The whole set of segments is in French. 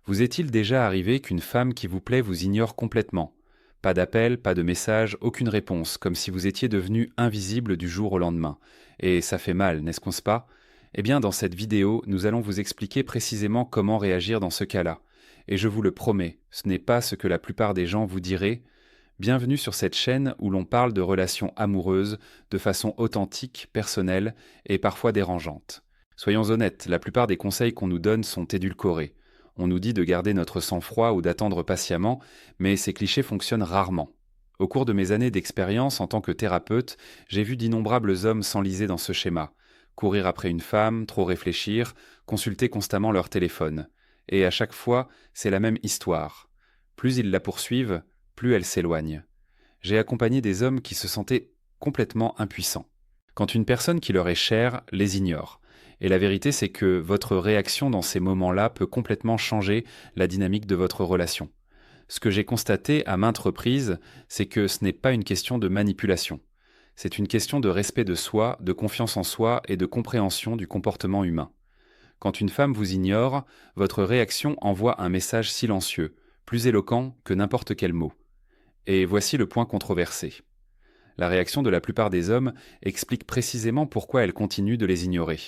Vous est-il déjà arrivé qu'une femme qui vous plaît vous ignore complètement? Pas d'appel, pas de message, aucune réponse, comme si vous étiez devenu invisible du jour au lendemain. Et ça fait mal, n'est-ce pas? Eh bien, dans cette vidéo, nous allons vous expliquer précisément comment réagir dans ce cas-là. Et je vous le promets, ce n'est pas ce que la plupart des gens vous diraient. Bienvenue sur cette chaîne où l'on parle de relations amoureuses de façon authentique, personnelle et parfois dérangeante. Soyons honnêtes, la plupart des conseils qu'on nous donne sont édulcorés. On nous dit de garder notre sang-froid ou d'attendre patiemment, mais ces clichés fonctionnent rarement. Au cours de mes années d'expérience en tant que thérapeute, j'ai vu d'innombrables hommes s'enliser dans ce schéma. Courir après une femme, trop réfléchir, consulter constamment leur téléphone. Et à chaque fois, c'est la même histoire. Plus ils la poursuivent, plus elle s'éloigne. J'ai accompagné des hommes qui se sentaient complètement impuissants. Quand une personne qui leur est chère les ignore. Et la vérité, c'est que votre réaction dans ces moments-là peut complètement changer la dynamique de votre relation. Ce que j'ai constaté à maintes reprises, c'est que ce n'est pas une question de manipulation. C'est une question de respect de soi, de confiance en soi et de compréhension du comportement humain. Quand une femme vous ignore, votre réaction envoie un message silencieux, plus éloquent que n'importe quel mot. Et voici le point controversé. La réaction de la plupart des hommes explique précisément pourquoi elle continue de les ignorer.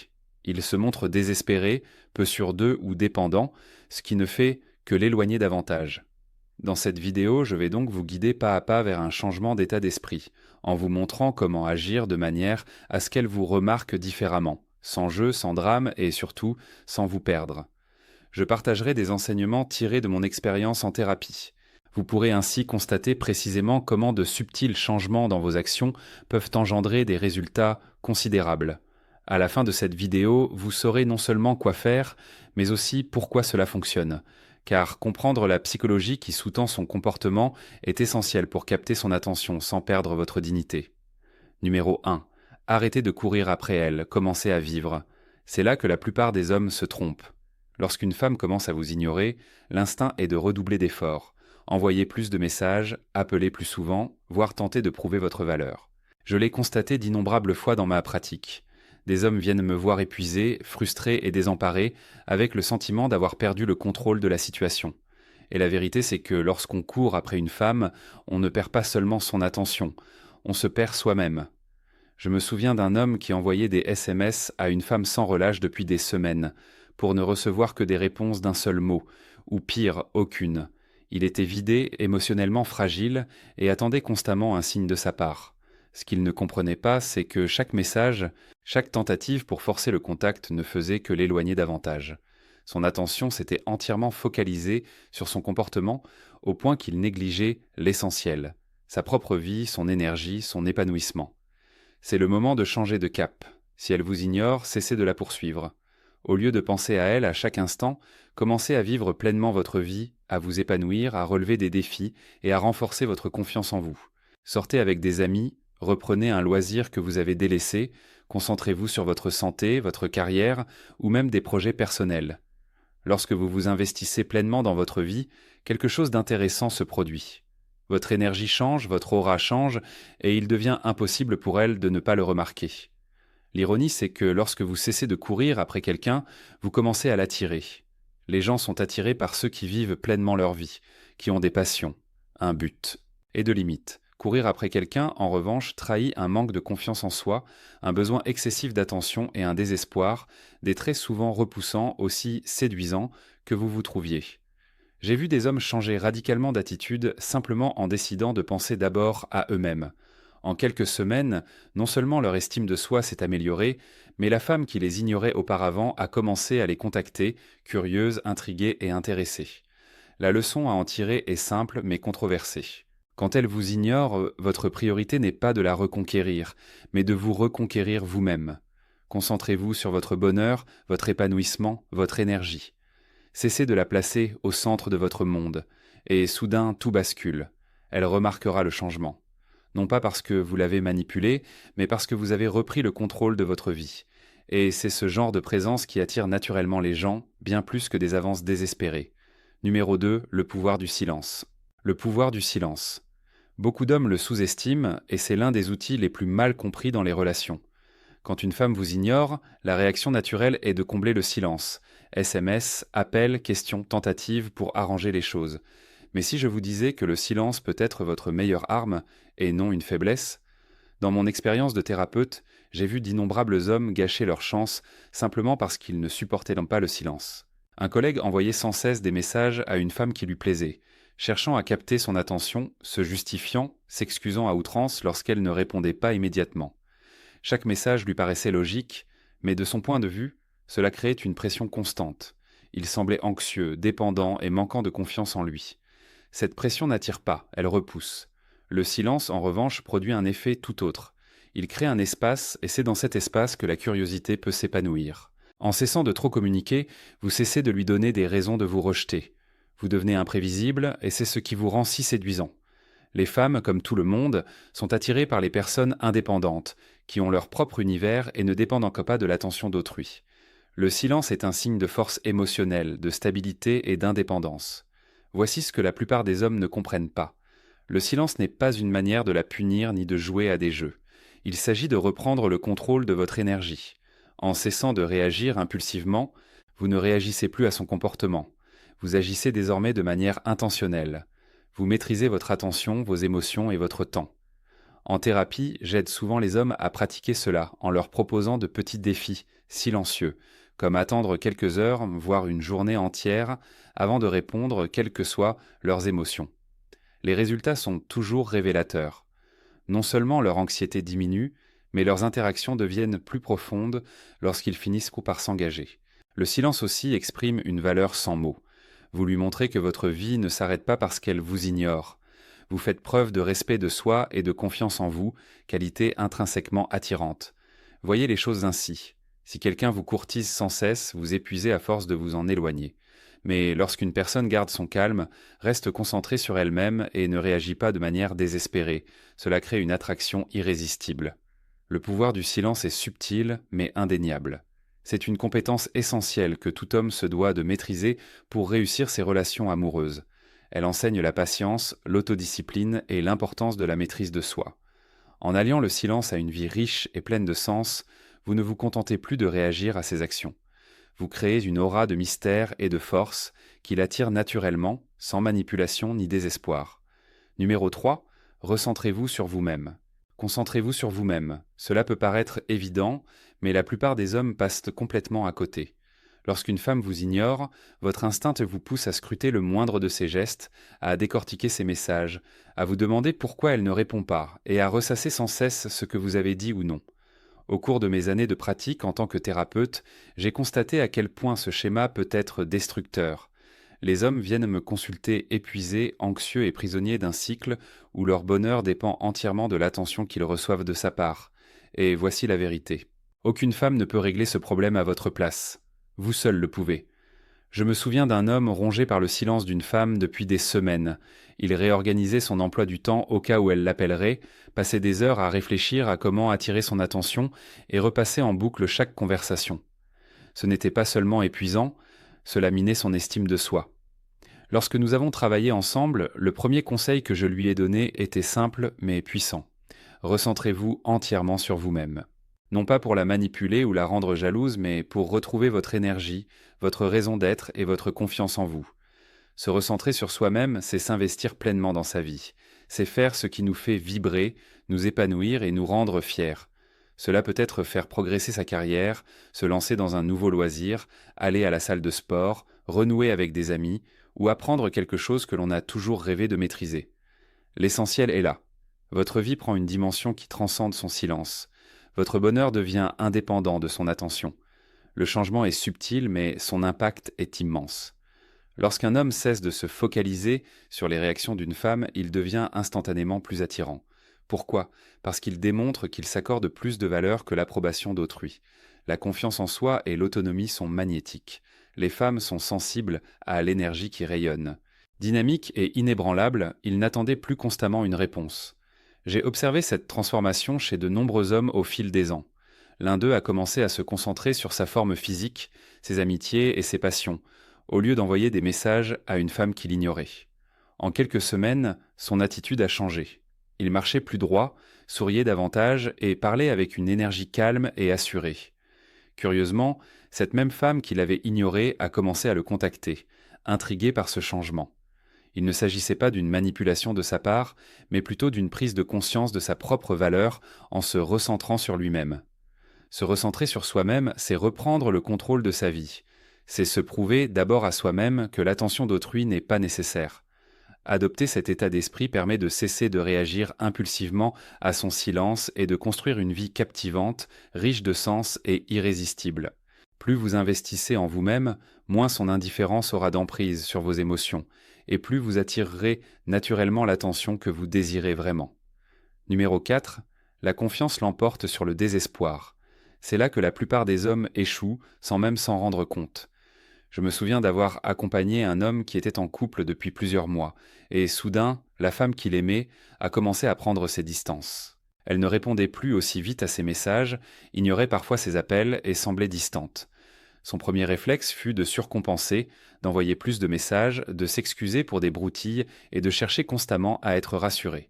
Ils se montrent désespérés, peu sûrs d'eux ou dépendants, ce qui ne fait que l'éloigner davantage. Dans cette vidéo, je vais donc vous guider pas à pas vers un changement d'état d'esprit, en vous montrant comment agir de manière à ce qu'elle vous remarque différemment, sans jeu, sans drame et surtout sans vous perdre. Je partagerai des enseignements tirés de mon expérience en thérapie. Vous pourrez ainsi constater précisément comment de subtils changements dans vos actions peuvent engendrer des résultats considérables. À la fin de cette vidéo, vous saurez non seulement quoi faire, mais aussi pourquoi cela fonctionne. Car comprendre la psychologie qui sous-tend son comportement est essentiel pour capter son attention sans perdre votre dignité. Numéro 1. Arrêtez de courir après elle, commencez à vivre. C'est là que la plupart des hommes se trompent. Lorsqu'une femme commence à vous ignorer, l'instinct est de redoubler d'efforts. Envoyer plus de messages, appeler plus souvent, voire tenter de prouver votre valeur. Je l'ai constaté d'innombrables fois dans ma pratique. Des hommes viennent me voir épuisé, frustré et désemparé, avec le sentiment d'avoir perdu le contrôle de la situation. Et la vérité, c'est que lorsqu'on court après une femme, on ne perd pas seulement son attention, on se perd soi-même. Je me souviens d'un homme qui envoyait des SMS à une femme sans relâche depuis des semaines, pour ne recevoir que des réponses d'un seul mot, ou pire, aucune. Il était vidé, émotionnellement fragile, et attendait constamment un signe de sa part. Ce qu'il ne comprenait pas, c'est que chaque message, chaque tentative pour forcer le contact ne faisait que l'éloigner davantage. Son attention s'était entièrement focalisée sur son comportement, au point qu'il négligeait l'essentiel, sa propre vie, son énergie, son épanouissement. C'est le moment de changer de cap. Si elle vous ignore, cessez de la poursuivre. Au lieu de penser à elle à chaque instant, commencez à vivre pleinement votre vie, à vous épanouir, à relever des défis et à renforcer votre confiance en vous. Sortez avec des amis, reprenez un loisir que vous avez délaissé, concentrez-vous sur votre santé, votre carrière ou même des projets personnels. Lorsque vous vous investissez pleinement dans votre vie, quelque chose d'intéressant se produit. Votre énergie change, votre aura change et il devient impossible pour elle de ne pas le remarquer. L'ironie, c'est que lorsque vous cessez de courir après quelqu'un, vous commencez à l'attirer. Les gens sont attirés par ceux qui vivent pleinement leur vie, qui ont des passions, un but et de limites. Courir après quelqu'un, en revanche, trahit un manque de confiance en soi, un besoin excessif d'attention et un désespoir, des traits souvent repoussants, aussi séduisants que vous vous trouviez. J'ai vu des hommes changer radicalement d'attitude simplement en décidant de penser d'abord à eux-mêmes. En quelques semaines, non seulement leur estime de soi s'est améliorée, mais la femme qui les ignorait auparavant a commencé à les contacter, curieuse, intriguée et intéressée. La leçon à en tirer est simple mais controversée. Quand elle vous ignore, votre priorité n'est pas de la reconquérir, mais de vous reconquérir vous-même. Concentrez-vous sur votre bonheur, votre épanouissement, votre énergie. Cessez de la placer au centre de votre monde, et soudain tout bascule. Elle remarquera le changement. Non pas parce que vous l'avez manipulée, mais parce que vous avez repris le contrôle de votre vie. Et c'est ce genre de présence qui attire naturellement les gens, bien plus que des avances désespérées. Numéro 2, le pouvoir du silence. Le pouvoir du silence. Beaucoup d'hommes le sous-estiment, et c'est l'un des outils les plus mal compris dans les relations. Quand une femme vous ignore, la réaction naturelle est de combler le silence. SMS, appel, questions, tentatives pour arranger les choses. Mais si je vous disais que le silence peut être votre meilleure arme, et non une faiblesse? Dans mon expérience de thérapeute, j'ai vu d'innombrables hommes gâcher leur chance simplement parce qu'ils ne supportaient pas le silence. Un collègue envoyait sans cesse des messages à une femme qui lui plaisait, cherchant à capter son attention, se justifiant, s'excusant à outrance lorsqu'elle ne répondait pas immédiatement. Chaque message lui paraissait logique, mais de son point de vue, cela créait une pression constante. Il semblait anxieux, dépendant et manquant de confiance en lui. Cette pression n'attire pas, elle repousse. Le silence, en revanche, produit un effet tout autre. Il crée un espace, et c'est dans cet espace que la curiosité peut s'épanouir. En cessant de trop communiquer, vous cessez de lui donner des raisons de vous rejeter. Vous devenez imprévisible, et c'est ce qui vous rend si séduisant. Les femmes, comme tout le monde, sont attirées par les personnes indépendantes, qui ont leur propre univers et ne dépendent encore pas de l'attention d'autrui. Le silence est un signe de force émotionnelle, de stabilité et d'indépendance. Voici ce que la plupart des hommes ne comprennent pas. Le silence n'est pas une manière de la punir ni de jouer à des jeux. Il s'agit de reprendre le contrôle de votre énergie. En cessant de réagir impulsivement, vous ne réagissez plus à son comportement. Vous agissez désormais de manière intentionnelle. Vous maîtrisez votre attention, vos émotions et votre temps. En thérapie, j'aide souvent les hommes à pratiquer cela en leur proposant de petits défis, silencieux, comme attendre quelques heures, voire une journée entière, avant de répondre, quelles que soient leurs émotions. Les résultats sont toujours révélateurs. Non seulement leur anxiété diminue, mais leurs interactions deviennent plus profondes lorsqu'ils finissent par s'engager. Le silence aussi exprime une valeur sans mots. Vous lui montrez que votre vie ne s'arrête pas parce qu'elle vous ignore. Vous faites preuve de respect de soi et de confiance en vous, qualité intrinsèquement attirante. Voyez les choses ainsi. Si quelqu'un vous courtise sans cesse, vous épuisez à force de vous en éloigner. Mais lorsqu'une personne garde son calme, reste concentrée sur elle-même et ne réagit pas de manière désespérée, cela crée une attraction irrésistible. Le pouvoir du silence est subtil, mais indéniable. C'est une compétence essentielle que tout homme se doit de maîtriser pour réussir ses relations amoureuses. Elle enseigne la patience, l'autodiscipline et l'importance de la maîtrise de soi. En alliant le silence à une vie riche et pleine de sens, vous ne vous contentez plus de réagir à ses actions. Vous créez une aura de mystère et de force qui l'attire naturellement, sans manipulation ni désespoir. Numéro 3, recentrez-vous sur vous-même. Concentrez-vous sur vous-même. Cela peut paraître évident, mais la plupart des hommes passent complètement à côté. Lorsqu'une femme vous ignore, votre instinct vous pousse à scruter le moindre de ses gestes, à décortiquer ses messages, à vous demander pourquoi elle ne répond pas, et à ressasser sans cesse ce que vous avez dit ou non. Au cours de mes années de pratique en tant que thérapeute, j'ai constaté à quel point ce schéma peut être destructeur. Les hommes viennent me consulter épuisés, anxieux et prisonniers d'un cycle où leur bonheur dépend entièrement de l'attention qu'ils reçoivent de sa part. Et voici la vérité. Aucune femme ne peut régler ce problème à votre place. Vous seul le pouvez. Je me souviens d'un homme rongé par le silence d'une femme depuis des semaines. Il réorganisait son emploi du temps au cas où elle l'appellerait, passait des heures à réfléchir à comment attirer son attention et repassait en boucle chaque conversation. Ce n'était pas seulement épuisant, cela minait son estime de soi. Lorsque nous avons travaillé ensemble, le premier conseil que je lui ai donné était simple mais puissant. Recentrez-vous entièrement sur vous-même. Non pas pour la manipuler ou la rendre jalouse, mais pour retrouver votre énergie, votre raison d'être et votre confiance en vous. Se recentrer sur soi-même, c'est s'investir pleinement dans sa vie. C'est faire ce qui nous fait vibrer, nous épanouir et nous rendre fiers. Cela peut être faire progresser sa carrière, se lancer dans un nouveau loisir, aller à la salle de sport, renouer avec des amis, ou apprendre quelque chose que l'on a toujours rêvé de maîtriser. L'essentiel est là. Votre vie prend une dimension qui transcende son silence. Votre bonheur devient indépendant de son attention. Le changement est subtil, mais son impact est immense. Lorsqu'un homme cesse de se focaliser sur les réactions d'une femme, il devient instantanément plus attirant. Pourquoi ? Parce qu'il démontre qu'il s'accorde plus de valeur que l'approbation d'autrui. La confiance en soi et l'autonomie sont magnétiques. Les femmes sont sensibles à l'énergie qui rayonne. Dynamique et inébranlable, ils n'attendaient plus constamment une réponse. J'ai observé cette transformation chez de nombreux hommes au fil des ans. L'un d'eux a commencé à se concentrer sur sa forme physique, ses amitiés et ses passions, au lieu d'envoyer des messages à une femme qu'il ignorait. En quelques semaines, son attitude a changé. Il marchait plus droit, souriait davantage et parlait avec une énergie calme et assurée. Curieusement, cette même femme qui l'avait ignoré a commencé à le contacter, intriguée par ce changement. Il ne s'agissait pas d'une manipulation de sa part, mais plutôt d'une prise de conscience de sa propre valeur en se recentrant sur lui-même. Se recentrer sur soi-même, c'est reprendre le contrôle de sa vie. C'est se prouver d'abord à soi-même que l'attention d'autrui n'est pas nécessaire. Adopter cet état d'esprit permet de cesser de réagir impulsivement à son silence et de construire une vie captivante, riche de sens et irrésistible. Plus vous investissez en vous-même, moins son indifférence aura d'emprise sur vos émotions, et plus vous attirerez naturellement l'attention que vous désirez vraiment. Numéro 4. La confiance l'emporte sur le désespoir. C'est là que la plupart des hommes échouent sans même s'en rendre compte. Je me souviens d'avoir accompagné un homme qui était en couple depuis plusieurs mois, et soudain, la femme qu'il aimait a commencé à prendre ses distances. Elle ne répondait plus aussi vite à ses messages, ignorait parfois ses appels et semblait distante. Son premier réflexe fut de surcompenser, d'envoyer plus de messages, de s'excuser pour des broutilles et de chercher constamment à être rassuré.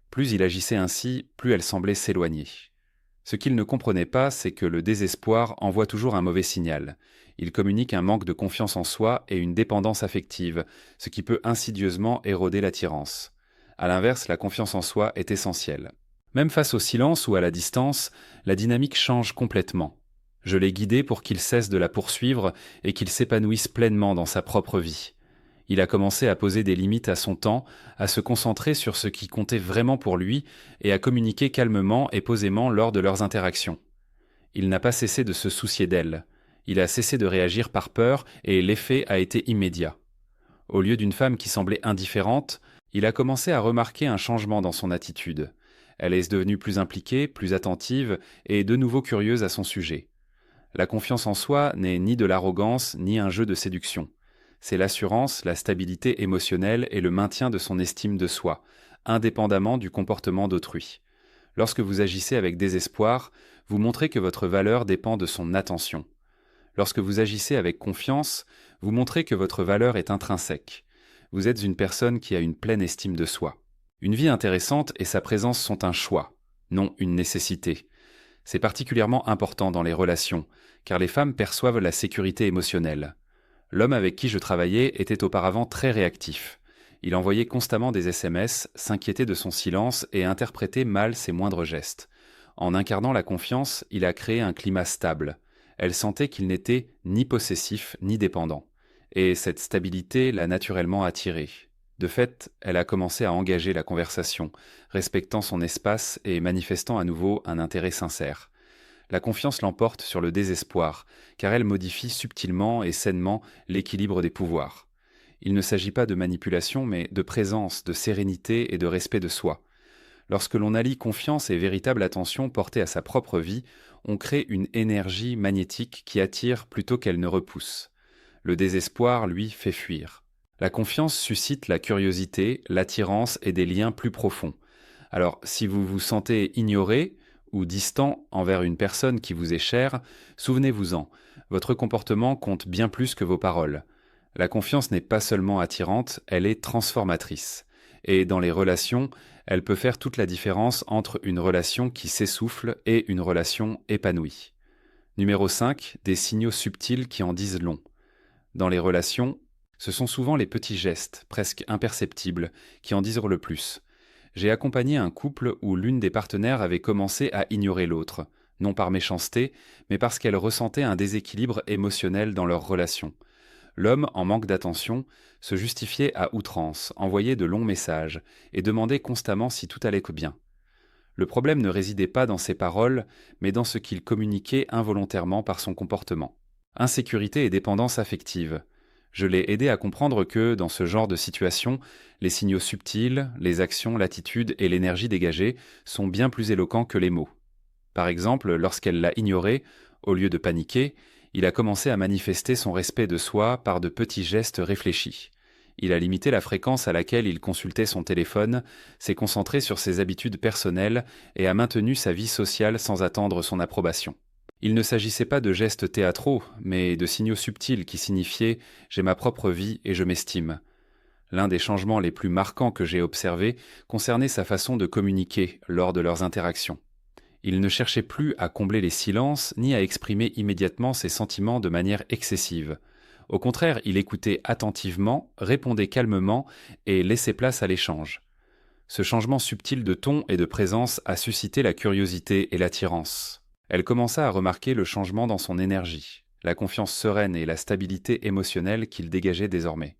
Plus il agissait ainsi, plus elle semblait s'éloigner. Ce qu'il ne comprenait pas, c'est que le désespoir envoie toujours un mauvais signal. Il communique un manque de confiance en soi et une dépendance affective, ce qui peut insidieusement éroder l'attirance. À l'inverse, la confiance en soi est essentielle. Même face au silence ou à la distance, la dynamique change complètement. Je l'ai guidé pour qu'il cesse de la poursuivre et qu'il s'épanouisse pleinement dans sa propre vie. Il a commencé à poser des limites à son temps, à se concentrer sur ce qui comptait vraiment pour lui et à communiquer calmement et posément lors de leurs interactions. Il n'a pas cessé de se soucier d'elle. Il a cessé de réagir par peur et l'effet a été immédiat. Au lieu d'une femme qui semblait indifférente, il a commencé à remarquer un changement dans son attitude. Elle est devenue plus impliquée, plus attentive et de nouveau curieuse à son sujet. La confiance en soi n'est ni de l'arrogance ni un jeu de séduction. C'est l'assurance, la stabilité émotionnelle et le maintien de son estime de soi, indépendamment du comportement d'autrui. Lorsque vous agissez avec désespoir, vous montrez que votre valeur dépend de son attention. Lorsque vous agissez avec confiance, vous montrez que votre valeur est intrinsèque. Vous êtes une personne qui a une pleine estime de soi. Une vie intéressante et sa présence sont un choix, non une nécessité. C'est particulièrement important dans les relations, car les femmes perçoivent la sécurité émotionnelle. L'homme avec qui je travaillais était auparavant très réactif. Il envoyait constamment des SMS, s'inquiétait de son silence et interprétait mal ses moindres gestes. En incarnant la confiance, il a créé un climat stable. Elle sentait qu'il n'était ni possessif ni dépendant. Et cette stabilité l'a naturellement attirée. De fait, elle a commencé à engager la conversation, respectant son espace et manifestant à nouveau un intérêt sincère. La confiance l'emporte sur le désespoir, car elle modifie subtilement et sainement l'équilibre des pouvoirs. Il ne s'agit pas de manipulation, mais de présence, de sérénité et de respect de soi. Lorsque l'on allie confiance et véritable attention portée à sa propre vie, on crée une énergie magnétique qui attire plutôt qu'elle ne repousse. Le désespoir, lui, fait fuir. La confiance suscite la curiosité, l'attirance et des liens plus profonds. Alors, si vous vous sentez ignoré ou distant envers une personne qui vous est chère, souvenez-vous-en, votre comportement compte bien plus que vos paroles. La confiance n'est pas seulement attirante, elle est transformatrice. Et dans les relations, elle peut faire toute la différence entre une relation qui s'essouffle et une relation épanouie. Numéro 5, des signaux subtils qui en disent long. Dans les relations, ce sont souvent les petits gestes, presque imperceptibles, qui en disent le plus. J'ai accompagné un couple où l'une des partenaires avait commencé à ignorer l'autre, non par méchanceté, mais parce qu'elle ressentait un déséquilibre émotionnel dans leur relation. L'homme, en manque d'attention, se justifiait à outrance, envoyait de longs messages et demandait constamment si tout allait bien. Le problème ne résidait pas dans ses paroles, mais dans ce qu'il communiquait involontairement par son comportement. Insécurité et dépendance affective. Je l'ai aidé à comprendre que, dans ce genre de situation, les signaux subtils, les actions, l'attitude et l'énergie dégagée sont bien plus éloquents que les mots. Par exemple, lorsqu'elle l'a ignoré, au lieu de paniquer, il a commencé à manifester son respect de soi par de petits gestes réfléchis. Il a limité la fréquence à laquelle il consultait son téléphone, s'est concentré sur ses habitudes personnelles et a maintenu sa vie sociale sans attendre son approbation. Il ne s'agissait pas de gestes théâtraux, mais de signaux subtils qui signifiaient « j'ai ma propre vie et je m'estime ». L'un des changements les plus marquants que j'ai observés concernait sa façon de communiquer lors de leurs interactions. Il ne cherchait plus à combler les silences ni à exprimer immédiatement ses sentiments de manière excessive. Au contraire, il écoutait attentivement, répondait calmement et laissait place à l'échange. Ce changement subtil de ton et de présence a suscité la curiosité et l'attirance. Elle commença à remarquer le changement dans son énergie, la confiance sereine et la stabilité émotionnelle qu'il dégageait désormais.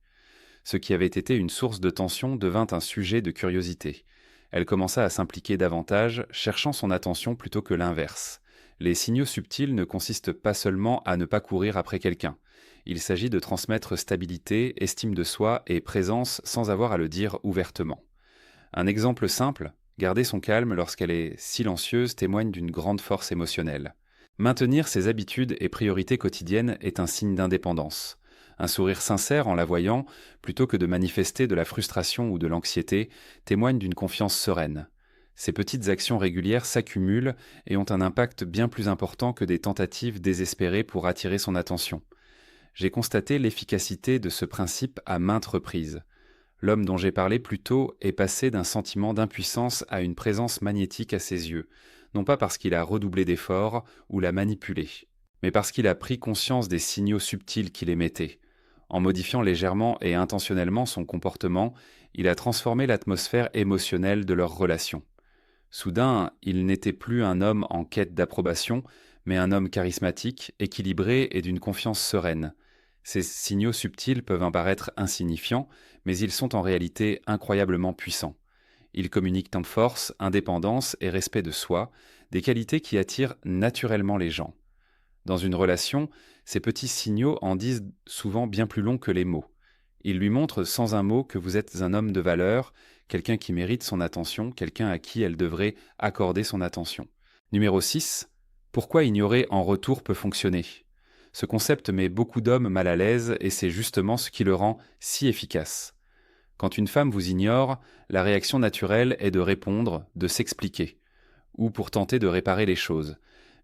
Ce qui avait été une source de tension devint un sujet de curiosité. Elle commença à s'impliquer davantage, cherchant son attention plutôt que l'inverse. Les signaux subtils ne consistent pas seulement à ne pas courir après quelqu'un. Il s'agit de transmettre stabilité, estime de soi et présence sans avoir à le dire ouvertement. Un exemple simple, garder son calme lorsqu'elle est silencieuse témoigne d'une grande force émotionnelle. Maintenir ses habitudes et priorités quotidiennes est un signe d'indépendance. Un sourire sincère en la voyant, plutôt que de manifester de la frustration ou de l'anxiété, témoigne d'une confiance sereine. Ces petites actions régulières s'accumulent et ont un impact bien plus important que des tentatives désespérées pour attirer son attention. J'ai constaté l'efficacité de ce principe à maintes reprises. L'homme dont j'ai parlé plus tôt est passé d'un sentiment d'impuissance à une présence magnétique à ses yeux, non pas parce qu'il a redoublé d'efforts ou l'a manipulé, mais parce qu'il a pris conscience des signaux subtils qu'il émettait. En modifiant légèrement et intentionnellement son comportement, il a transformé l'atmosphère émotionnelle de leur relation. Soudain, il n'était plus un homme en quête d'approbation, mais un homme charismatique, équilibré et d'une confiance sereine. Ces signaux subtils peuvent apparaître insignifiants, mais ils sont en réalité incroyablement puissants. Ils communiquent en force, indépendance et respect de soi, des qualités qui attirent naturellement les gens. Dans une relation, ces petits signaux en disent souvent bien plus long que les mots. Ils lui montrent sans un mot que vous êtes un homme de valeur, quelqu'un qui mérite son attention, quelqu'un à qui elle devrait accorder son attention. Numéro 6. Pourquoi ignorer en retour peut fonctionner ? Ce concept met beaucoup d'hommes mal à l'aise et c'est justement ce qui le rend si efficace. Quand une femme vous ignore, la réaction naturelle est de répondre, de s'expliquer, ou pour tenter de réparer les choses.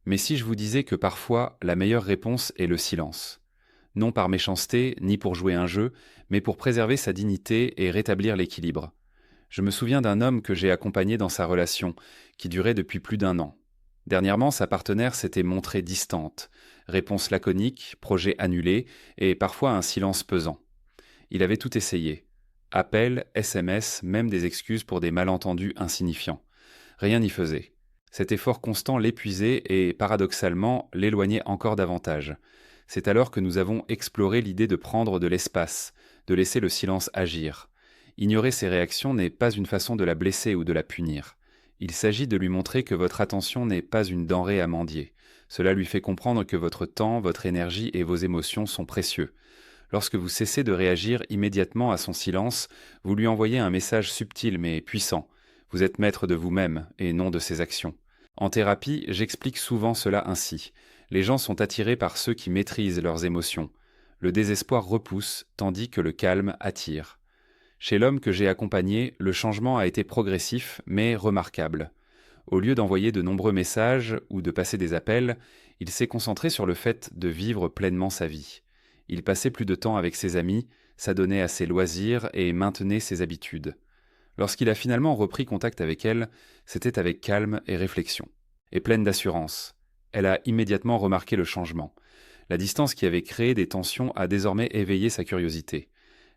Mais si je vous disais que parfois la meilleure réponse est le silence ? Non par méchanceté, ni pour jouer un jeu, mais pour préserver sa dignité et rétablir l'équilibre. Je me souviens d'un homme que j'ai accompagné dans sa relation, qui durait depuis plus d'1 an. Dernièrement, sa partenaire s'était montrée distante, réponse laconique, projet annulé, et parfois un silence pesant. Il avait tout essayé. Appels, SMS, même des excuses pour des malentendus insignifiants. Rien n'y faisait. Cet effort constant l'épuisait et, paradoxalement, l'éloignait encore davantage. C'est alors que nous avons exploré l'idée de prendre de l'espace, de laisser le silence agir. Ignorer ses réactions n'est pas une façon de la blesser ou de la punir. Il s'agit de lui montrer que votre attention n'est pas une denrée à mendier. Cela lui fait comprendre que votre temps, votre énergie et vos émotions sont précieux. Lorsque vous cessez de réagir immédiatement à son silence, vous lui envoyez un message subtil mais puissant. Vous êtes maître de vous-même et non de ses actions. En thérapie, j'explique souvent cela ainsi. Les gens sont attirés par ceux qui maîtrisent leurs émotions. Le désespoir repousse, tandis que le calme attire. Chez l'homme que j'ai accompagné, le changement a été progressif, mais remarquable. Au lieu d'envoyer de nombreux messages ou de passer des appels, il s'est concentré sur le fait de vivre pleinement sa vie. Il passait plus de temps avec ses amis, s'adonnait à ses loisirs et maintenait ses habitudes. Lorsqu'il a finalement repris contact avec elle, c'était avec calme et réflexion, et pleine d'assurance. Elle a immédiatement remarqué le changement. La distance qui avait créé des tensions a désormais éveillé sa curiosité.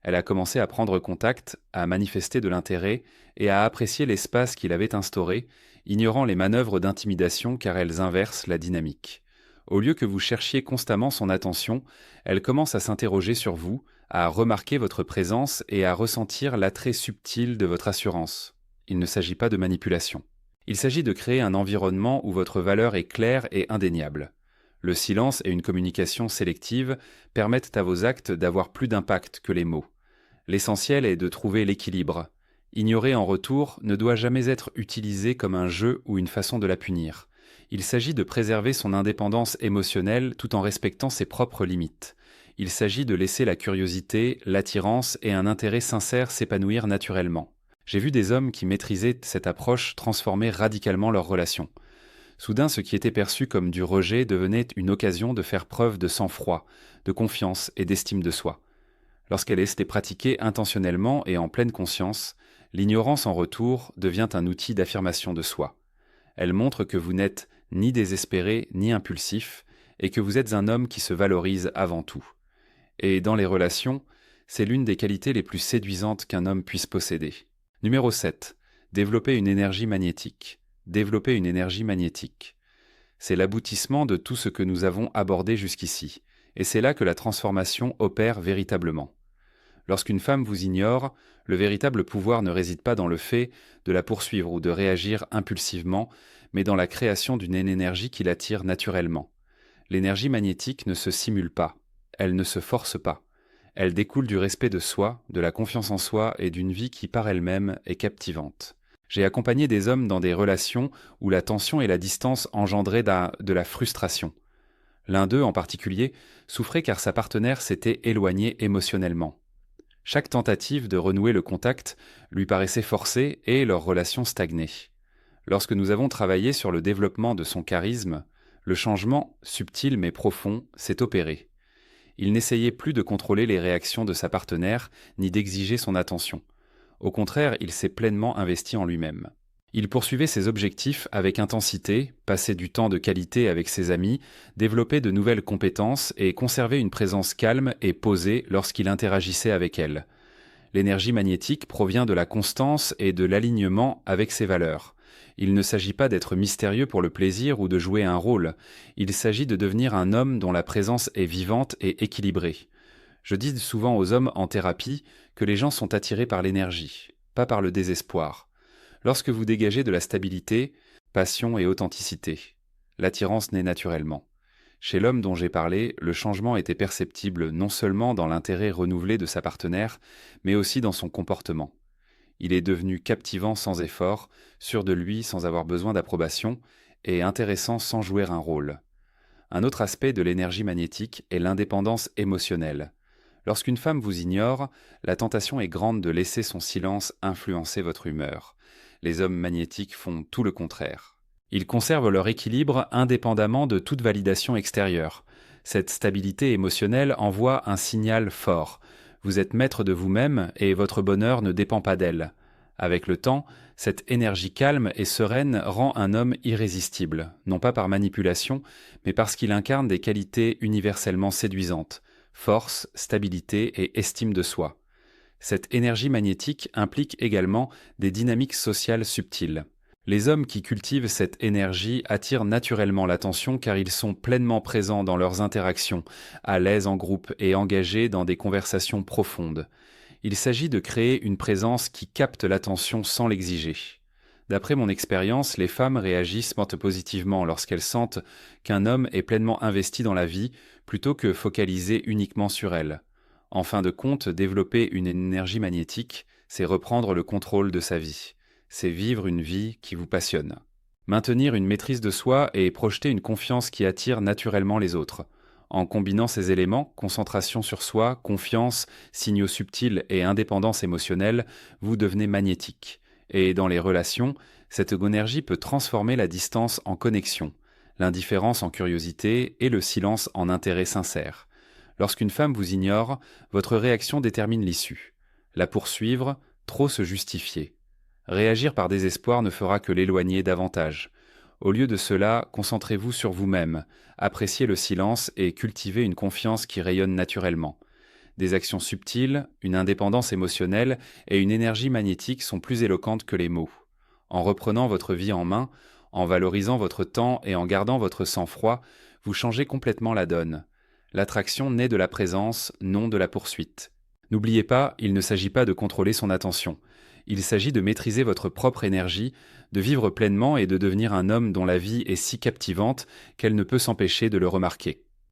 Elle a commencé à prendre contact, à manifester de l'intérêt et à apprécier l'espace qu'il avait instauré, ignorant les manœuvres d'intimidation car elles inversent la dynamique. Au lieu que vous cherchiez constamment son attention, elle commence à s'interroger sur vous, à remarquer votre présence et à ressentir l'attrait subtil de votre assurance. Il ne s'agit pas de manipulation. Il s'agit de créer un environnement où votre valeur est claire et indéniable. Le silence et une communication sélective permettent à vos actes d'avoir plus d'impact que les mots. L'essentiel est de trouver l'équilibre. Ignorer en retour ne doit jamais être utilisé comme un jeu ou une façon de la punir. Il s'agit de préserver son indépendance émotionnelle tout en respectant ses propres limites. Il s'agit de laisser la curiosité, l'attirance et un intérêt sincère s'épanouir naturellement. J'ai vu des hommes qui maîtrisaient cette approche transformer radicalement leur relation. Soudain, ce qui était perçu comme du rejet devenait une occasion de faire preuve de sang-froid, de confiance et d'estime de soi. Lorsqu'elle est pratiquée intentionnellement et en pleine conscience, l'ignorance en retour devient un outil d'affirmation de soi. Elle montre que vous n'êtes ni désespéré ni impulsif et que vous êtes un homme qui se valorise avant tout. Et dans les relations, c'est l'une des qualités les plus séduisantes qu'un homme puisse posséder. Numéro 7. Développer une énergie magnétique. Développer une énergie magnétique. C'est l'aboutissement de tout ce que nous avons abordé jusqu'ici, et c'est là que la transformation opère véritablement. Lorsqu'une femme vous ignore, le véritable pouvoir ne réside pas dans le fait de la poursuivre ou de réagir impulsivement, mais dans la création d'une énergie qui l'attire naturellement. L'énergie magnétique ne se simule pas, elle ne se force pas. Elle découle du respect de soi, de la confiance en soi et d'une vie qui par elle-même est captivante. J'ai accompagné des hommes dans des relations où la tension et la distance engendraient de la frustration. L'un d'eux en particulier souffrait car sa partenaire s'était éloignée émotionnellement. Chaque tentative de renouer le contact lui paraissait forcée et leur relation stagnait. Lorsque nous avons travaillé sur le développement de son charisme, le changement, subtil mais profond, s'est opéré. Il n'essayait plus de contrôler les réactions de sa partenaire ni d'exiger son attention. Au contraire, il s'est pleinement investi en lui-même. Il poursuivait ses objectifs avec intensité, passait du temps de qualité avec ses amis, développait de nouvelles compétences et conservait une présence calme et posée lorsqu'il interagissait avec elle. L'énergie magnétique provient de la constance et de l'alignement avec ses valeurs. Il ne s'agit pas d'être mystérieux pour le plaisir ou de jouer un rôle. Il s'agit de devenir un homme dont la présence est vivante et équilibrée. Je dis souvent aux hommes en thérapie que les gens sont attirés par l'énergie, pas par le désespoir. Lorsque vous dégagez de la stabilité, passion et authenticité, l'attirance naît naturellement. Chez l'homme dont j'ai parlé, le changement était perceptible non seulement dans l'intérêt renouvelé de sa partenaire, mais aussi dans son comportement. Il est devenu captivant sans effort, sûr de lui sans avoir besoin d'approbation, et intéressant sans jouer un rôle. Un autre aspect de l'énergie magnétique est l'indépendance émotionnelle. Lorsqu'une femme vous ignore, la tentation est grande de laisser son silence influencer votre humeur. Les hommes magnétiques font tout le contraire. Ils conservent leur équilibre indépendamment de toute validation extérieure. Cette stabilité émotionnelle envoie un signal fort. Vous êtes maître de vous-même et votre bonheur ne dépend pas d'elle. Avec le temps, cette énergie calme et sereine rend un homme irrésistible, non pas par manipulation, mais parce qu'il incarne des qualités universellement séduisantes: force, stabilité et estime de soi. Cette énergie magnétique implique également des dynamiques sociales subtiles. Les hommes qui cultivent cette énergie attirent naturellement l'attention car ils sont pleinement présents dans leurs interactions, à l'aise en groupe et engagés dans des conversations profondes. Il s'agit de créer une présence qui capte l'attention sans l'exiger. D'après mon expérience, les femmes réagissent positivement lorsqu'elles sentent qu'un homme est pleinement investi dans la vie plutôt que focalisé uniquement sur elle. En fin de compte, développer une énergie magnétique, c'est reprendre le contrôle de sa vie. C'est vivre une vie qui vous passionne. Maintenir une maîtrise de soi et projeter une confiance qui attire naturellement les autres. En combinant ces éléments, concentration sur soi, confiance, signaux subtils et indépendance émotionnelle, vous devenez magnétique. Et dans les relations, cette énergie peut transformer la distance en connexion, l'indifférence en curiosité et le silence en intérêt sincère. Lorsqu'une femme vous ignore, votre réaction détermine l'issue. La poursuivre, trop se justifier. Réagir par désespoir ne fera que l'éloigner davantage. Au lieu de cela, concentrez-vous sur vous-même, appréciez le silence et cultivez une confiance qui rayonne naturellement. Des actions subtiles, une indépendance émotionnelle et une énergie magnétique sont plus éloquentes que les mots. En reprenant votre vie en main, en valorisant votre temps et en gardant votre sang-froid, vous changez complètement la donne. L'attraction naît de la présence, non de la poursuite. N'oubliez pas, il ne s'agit pas de contrôler son attention. Il s'agit de maîtriser votre propre énergie, de vivre pleinement et de devenir un homme dont la vie est si captivante qu'elle ne peut s'empêcher de le remarquer.